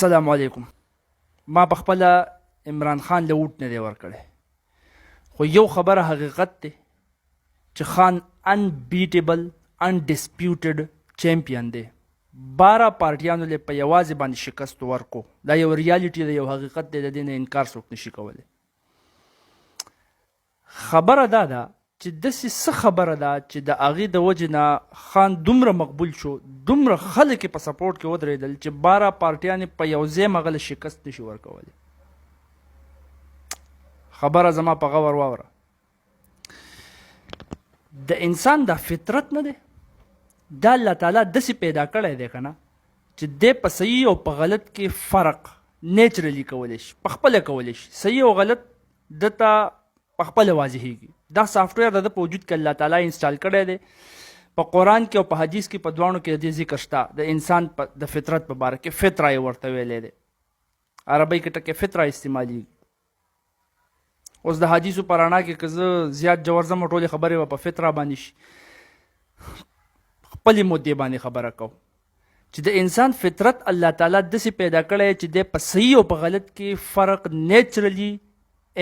السلام علیکم. ما په خپله عمران خان له ووټ نه دی ورکړی، خو یو خبره حقیقت دی چې خان انبیټیبل انډسپیوټډ چیمپیون دی. 12 پارټیانو له په یوازې باندې شکست ورکو. دا یو ریالټي دی، یو حقیقت دی، د دې نه انکار څوک نشي کولی. خبره دا ده چې داسې څه خبره ده چې د هغې د وجې نه خان دومره مقبول شو، دومره خلک یې په سپورټ کې ودرېدل چې 12 پارټیانې په یو ځای هغه له شکست نشي ورکولی. خبره زما په غور واوره، د انسان دا فطرت نه دی، دا الله تعالی داسې پیدا کړی دی که نه چې دی په صحیح او په غلط کې فرق نیچرلی کولی شي، په خپله کولی شي. صحیح او غلط دته په خپله واضحېږي. دا سافټویر د ده په وجود کې الله تعالی انسټال کړی دی. په قرآن کې او په حدیث کې په دواړو کې د دې ذکر شته، د انسان د فطرت په باره کې. فطره یې ورته ویلی دی، عربۍ کې ټکې فطره استعمالیږي. اوس د حدیثو په رڼا کې که زه زیات جوړ ځم، ټولې خبرې به په فطره باندې شي. خپلې مدې باندې خبره کوم چې د انسان فطرت الله تعالی داسې پیدا کړی چې دی په صحیح او په غلط کې فرق نیچرلی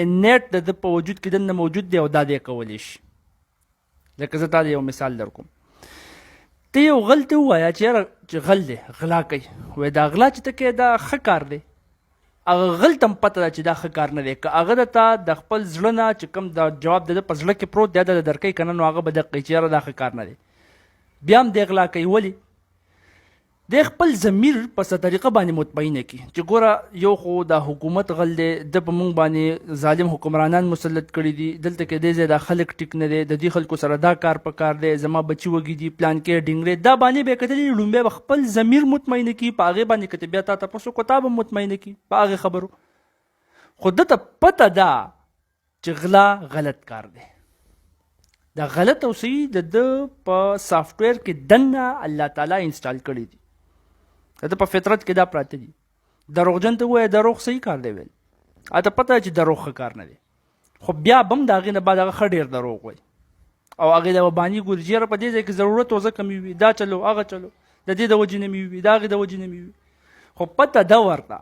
انیټ د ده په وجود کې دننه موجود دی او دا دی کولی شي. لکه زه تا یو مثال در کوم. ته یو غل ته ووایه چې غل دی، غلا کوي، وایي دا غلا چې ته کوې دا ښه کار دی. هغه غل ته هم پته ده چې دا ښه کار نه دی. که هغه درته د خپل زړه نه چې کوم دا جواب د ده په زړه کې پروت دی د درکوي که نه، نو هغه به دقه کوي چې یاره دا ښه کار نه دی. بیا هم دی غلا کوي. ولې؟ د خپل ضمیر په څه طریقه باندې مطمئنه کړي چې ګوره یو خو دا حکومت غل دی، د په موږ باندې ظالم حکمرانان مسلط کړي دي، دلته کې دی ځای دا خلک ټیک نه دی، د دې خلکو سره دا کار په کار دی، زما بچي وږي دي، پلان کې ډینګرې، دا باندې به یې کتلي. لومبی به خپل ضمیر مطمئنه کړي، په هغې باندې که ته بیا تا تپوس وکړو تا به مطمئنه کړي په هغې خبرو. خو ده ته پته ده چې غلا غلط کار دی. دا غلط او صحیح د ده په سافټویر کې دننه الله تعالی انسټال کړي دي، د په فطرت کې دا پراته دي. دروغجن ته ووایه دروغ صحیح کار دی ویل، اته پته چې دروغ ښه کار نه دی. خو بیا به هم د هغې نه بعد هغه ښه ډېر دروغ وایي او هغې د وباني ګوري چې یاره په دې ځای کې ضرورت و ځکه مې وي، دا چلو هغه چلو، د دې د وجې نه مې وي، د هغې د وجې نه مې وي. خو پته ده ورته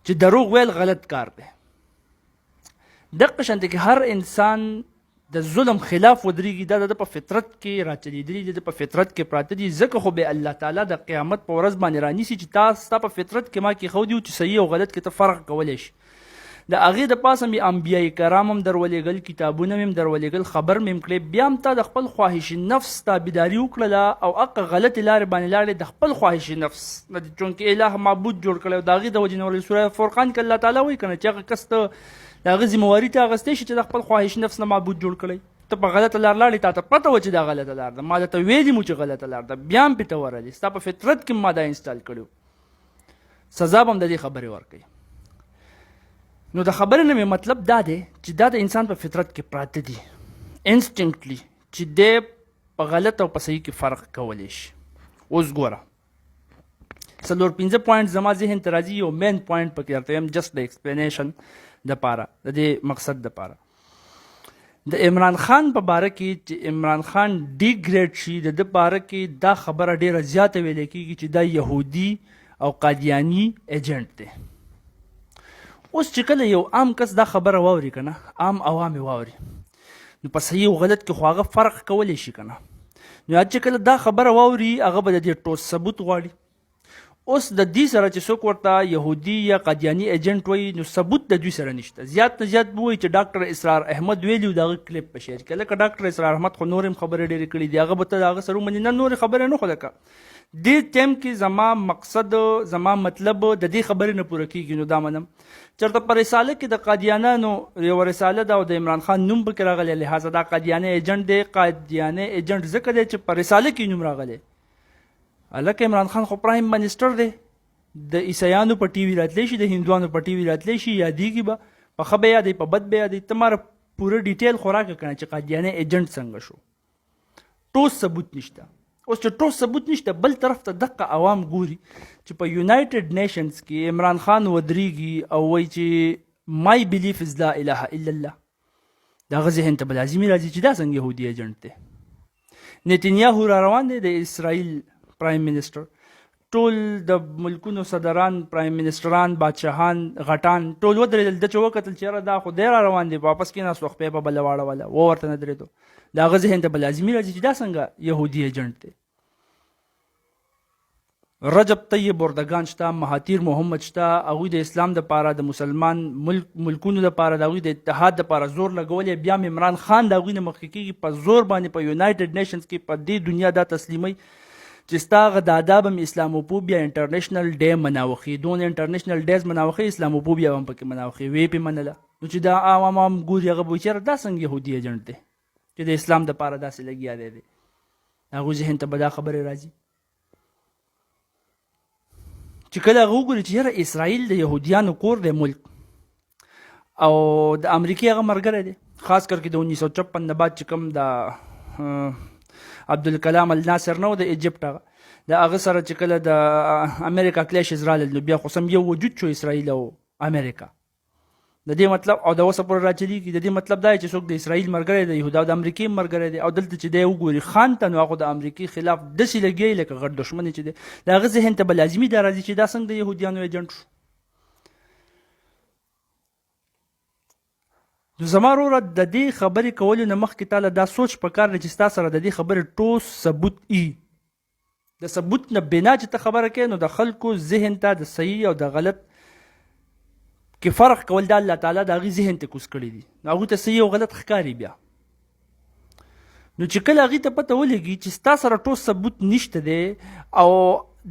چې دروغ ویل غلط کار دی. دقه شانته کې هر انسان د ظلم خلاف ودرېږي، دا د په فطرت کې راچلېدلي دي، د په فطرت کې پراته دي. ځکه خو به الله تعالی د قیامت په ورځ باندې رانیسي چې ستا په فطرت کې ما کېښودي وو چې صحیح او غلط کې ته فرق کولی شي. د هغې د پاسه مې انبیاء کرام هم درولېږل، کتابونه مې هم درولېږل، خبر مې هم کړې، بیا هم تا د خپل خواهش نفس تابعداري وکړله او هغه غلطې لارې باندې لاړې د خپل خواهش نفس نه، چونکې الهه معبود جوړ کړی او د هغې د وجې نه. سوره فرقان کې الله تعالی وایي که نه چې هغه کس ته د هغه ذمواري ته اخیستی شي چې د خپل خواهش نفس نه معبود جوړ کړی. ته په غلطه لار لاړې، تا ته پته وه چې دا غلطه لار ده، ما درته ویلي مو چې غلطه لار ده، بیا هم پې ته ورغلې، ستا په فطرت کې ما دا انسټال کړي. سزا به هم د دې خبرې ورکوي. نو د خبرې نه مې مطلب دا دی چې دا د انسان په فطرت کې پراته دي انسټنکټلی چې دی په غلط او په صحیح کې فرق کولی شي. اوس ګوره 4-5 پوینټ زما ذهن ته راځي، یو مین پوینټ پکې درته یم جسټ د ایکسپلینیشن دپاره، د دې مقصد دپاره. د عمران خان په باره کې چې عمران خان ډي ګریډ شي، د ده باره کې دا خبره ډیره زیاته ویلی کېږي چې دا یهودي او قادیاني ایجنټ دی. اوس چې کله یو عام کس دا خبره واوري که نه، عام عوام یې واوري، نو په صحیح او غلط کې خو هغه فرق کولی شي که نه. نو چې کله دا خبره واوري هغه به د دې ټوس ثبوت غواړي. اوس د دې سره چې څوک ورته یهودي یا قادیاني ایجنټ وایي، نو ثبوت د دوی سره نشته. زیات نه زیات به وایي چې ډاکټر اسرار احمد ویلي و، د هغه کلیپ په شیر کې. لکه ډاکټر اسرار احمد خو نور هم خبرې ډېرې کړي دي، هغه به ته د هغه سره ومنې، نه نورې خبرې نه. خو لکه دې ټایم کې زما مقصد، زما مطلب د دې خبرې نه پوره کېږي. نو دا منم چېرته په رساله کې د قادیانانو یوه رساله ده او د عمران خان نوم پکې راغلی، لهذا دا قادیاني ایجنټ دی. قادیاني ایجنټ ځکه دی چې په رساله کې نوم راغلی. هلکه عمران خان خو پرایم منسټر دی، د عیسیانو په ټي وي راتلی شي، د هندوانو په ټي وي راتلی شي، یادېږي به، په ښه به یادوي، په بد به یادوي. ته ماره پوره ډیټیل خو راکړه که نه چې قادیاني ایجنټ څنګه شو. ټوس ثبوت نشته. اوس چې ټوس ثبوت نشته، بل طرف ته دقه عوام ګوري چې په یونایټډ نیشنز کې عمران خان ودرېږي او وایي چې مای بلیف از لا اله الا الله. د هغه ذهن ته به لازمي راځي چې دا څنګه یهودي ایجنټ دی. نیتنیاهو را روان دی د اسرائیل پرایم منسټر، ټول د ملکونو صدران، پرایم منسټران، بادشاهان، غټان ټول ودرېدل. د چې وکتل چې یاره دا خو دی را روان دی، واپس کېناست، خپې په بله واړوله، ورته نه درېدو. د هغه ذهن ته به لازمي راځي چې دا څنګه یهودي ایجنټ دی. رجب طیب اردگان شته، مهاتیر محمد شته، هغوی د اسلام دپاره د مسلمان ملکونو دپاره د هغوی د اتحاد دپاره زور لګولی. بیا هم عمران خان د هغوی نه مخکې کېږي په زور باندې په یونایټډ نیشنز کې په دې دنیا دا تسلیموي چې ستا هغه د آداب هم اسلاموفوبیا انټرنیشنل ډے مناوخي، دونه انټرنیشنل ډیز مناوخي، اسلاموفوبیا هم پکې مناوخي، وی پې منله. نو چې دا عوام هم ګوري هغه به چېرې دا څنګه یهودي ایجنټ دی چې د اسلام دپاره داسې لګیا دی. هغوی ذهن ته به دا خبرې راځي چې کله هغه وګوري چې یاره اسرائیل د یهودیانو کور دی ملک، او د امریکې هغه ملګری دی، خاص کر کې د 1956 نه بعد چې کوم د عبدالکلام الناصر نه و د ایجپټ هغه د هغه سره چې کله د امریکا کلیشز راغلل، نو بیا خو سم یو وجود شو اسرائیل او امریکا. د دې مطلب او د اوسه پورې راچلیږي، د دې مطلب دا چې څوک د اسرائیل ملګری دی، یهودا او د امریکې ملګری دی، او دلته چې دی وګوري خان ته، نو هغه د امریکې خلاف داسې لګیایي لکه غټ دښمن چې دی. د هغه ذهن ته به لازمي دا راځي چې دا څنګه د یهودیانو ایجنټ شو. نو زما وروره د دې خبرې کولو نه مخکې تاله دا سوچ پکار دی چې ستا سره د دې خبرې ټوس ثبوت ای. د ثبوت نه بنا چې ته خبره کوې، نو د خلکو ذهن ته د صحیح او د غلط کې فرق کول د الله تعالی د هغې ذهن ته کوز کړي دي، نو هغوی ته صحیح او غلط ښکاري. بیا نو چې کله هغې ته پته ولګي چې ستا سره ټول ثبوت نشته دی، او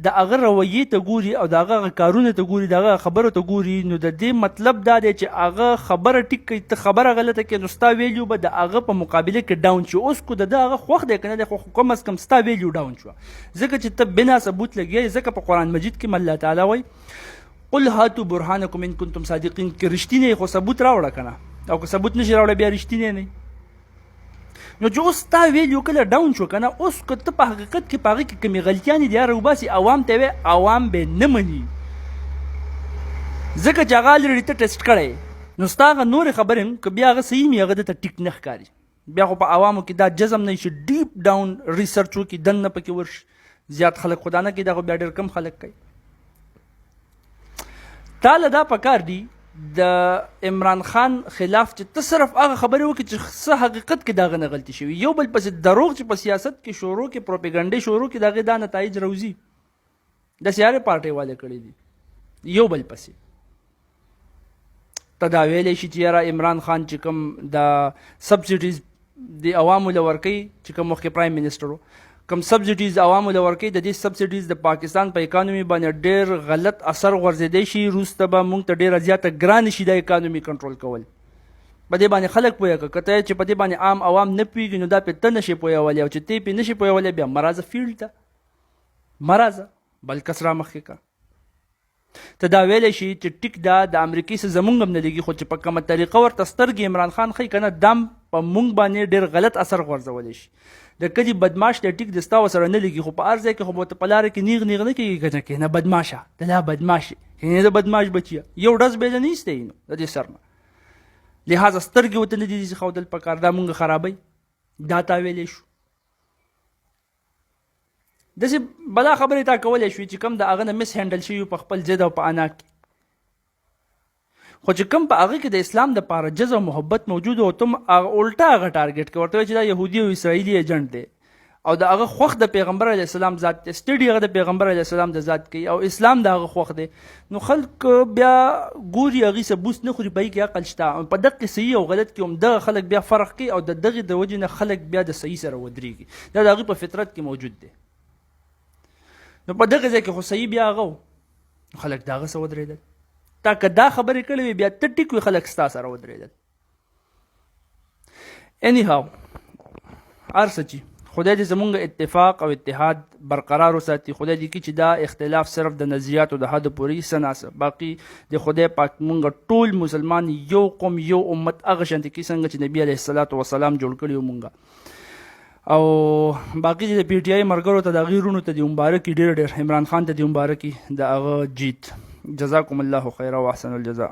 د هغه رویې ته ګوري او د هغه کارونه ته ګوري، د هغه خبرو ته ګوري، نو د دې مطلب دا دی چې هغه خبره ټیک کوي، ته خبره غلطه کوي، نو ستا ویلیو به د هغه په مقابله کې ډاون شي. اوس کو د ده هغه خوښ دی که نه دی، خو کم از کم ستا ویلیو ډاون شوه، ځکه چې ته بنا ثبوت لګیایې. ځکه په قرآن مجید کې الله تعالی وایي قل هاتوا برهانکم ان کنتم صادقین، که رښتینی خو ثبوت راوړه که نه، او که ثبوت نشي راوړه بیا رښتینی نه. نو چې اوس ستا ویلیو کله ډاون شو که نه، اوس که ته په حقیقت کې په هغې کې کومې غلطیانې دي هغه وباسي، عوام ته وایې، عوام به نه مني، ځکه چې هغه الریډي ته ټیسټ کړی. نو ستا هغه نورې خبرې هم که بیا هغه صحیح وي، هغه دته ټیک نه ښکاري. بیا خو په عوامو کې دا جزم نه شي ډیپ ډاون ریسرچ وکړي، دننه پکې ورشي. زیات خلک خو دا نه کوي، دا خو بیا ډېر کم خلک کوي. تاله دا پکار دی د عمران خان خلاف چې ته صرف هغه خبرې وکړي چې څه حقیقت کې د هغه نه غلطي شوي، یو بل پسې دروغ چې په سیاست کې شروع کې، پروپیګنډې شروع کې، د هغې دا نتایج راوځي. داسې هرې پارټۍ والے کړي دي یو بل پسې. ته دا ویلی شي چې یاره عمران خان چې کوم د سبسډیز د عوامو له ورکوي، چې کوم مخکې پرایم منسټر و، کوم سبسډیز عوامو له ورکوي، د دې سبسډیز د پاکستان په اکانومي باندې ډېر غلط اثر غورځېدی شي. وروسته به موږ ته ډېره زیاته ګرانه شي دا اکانومي کنټرول کول. په دې باندې خلک پوهه کړه، که ته چې په دې باندې عام عوام نه پوهېږي، نو دا پې ته نشي پوهولی، او چې ته پې نشي پوهولی بیا مرازه فیلډ ته مرازه بل کس را مخکې کړه. ته دا ویلی شي چې ټیک دا د امریکې څه زمونږ هم نه لګي، خو چې په کومه طریقه ورته سترګې عمران خان ښایي که نه، دام په موږ باندې ډېر غلط اثر غورځولی شي. د کلي بدماش دی ټیک د ستا ورسره نه لګي، خو په هر ځای کې خو به ورته په لاره کې نیغ نیغ نه کېږي که نه کېنه بدماشه، د لا بدماش کېنه د بدماش بچیه، یو ډز به یې نه ایستی نو د دې سر نه. لحاظه سترګې ورته نه دي ښودل پکار، دا مونږ خرابوي. دا تا ویلی شو. داسې بلا خبرې تا کولی شوي چې کوم د هغه نه مس هینډل شوي په خپل ضد او په انا کې، خو چې کوم په هغه کې د اسلام دپاره جز او محبت موجود و، تم الټا هغه ټارګېټ کوي، ورته وایي چې دا یهودي او اسرائیلي ایجنټ دی، او د هغه خوښ د پیغمبر علیه السلام ذات دی، سټډي هغه د پیغمبر علیه السلام د ذات کوي، او اسلام د هغه خوښ دی. نو خلک بیا ګوري هغې څه بوس نه خوري، په هغې کې عقل شته. په دغې صحیح او غلط کې هم دغه خلک بیا فرق کوي، او د دغې د وجې نه خلک بیا د صحیح سره ودرېږي. دا د هغې په فطرت کې موجود دی. نو په دغه ځای کې خو صحیح بیا هغه و، خلک د هغه څه ودرېدل. تا که دا خبرې کړې وي بیا ته ټیک وي، خلک ستا سره ودرېدل. اینی هاو هر څه چې خدای دې زمونږ اتفاق او اتحاد برقرار وساتي. خدای دې کړي چې دا اختلاف صرف د نظریاتو د حد پورې څه ناسه، باقي د خدای پاک مونږ ټول مسلمان یو قوم یو امت هغه شانتې کې څنګه چې نبي علیه الصلاة وسلام جوړ کړي وو مونږ. او باقي چې د پی ټي آی ملګرو ته د هغې وروڼو ته دې مبارکي، ډېر ډېر عمران خان ته دې مبارکي د هغه جیت. جزاکم الله خیرا و احسن الجزاء.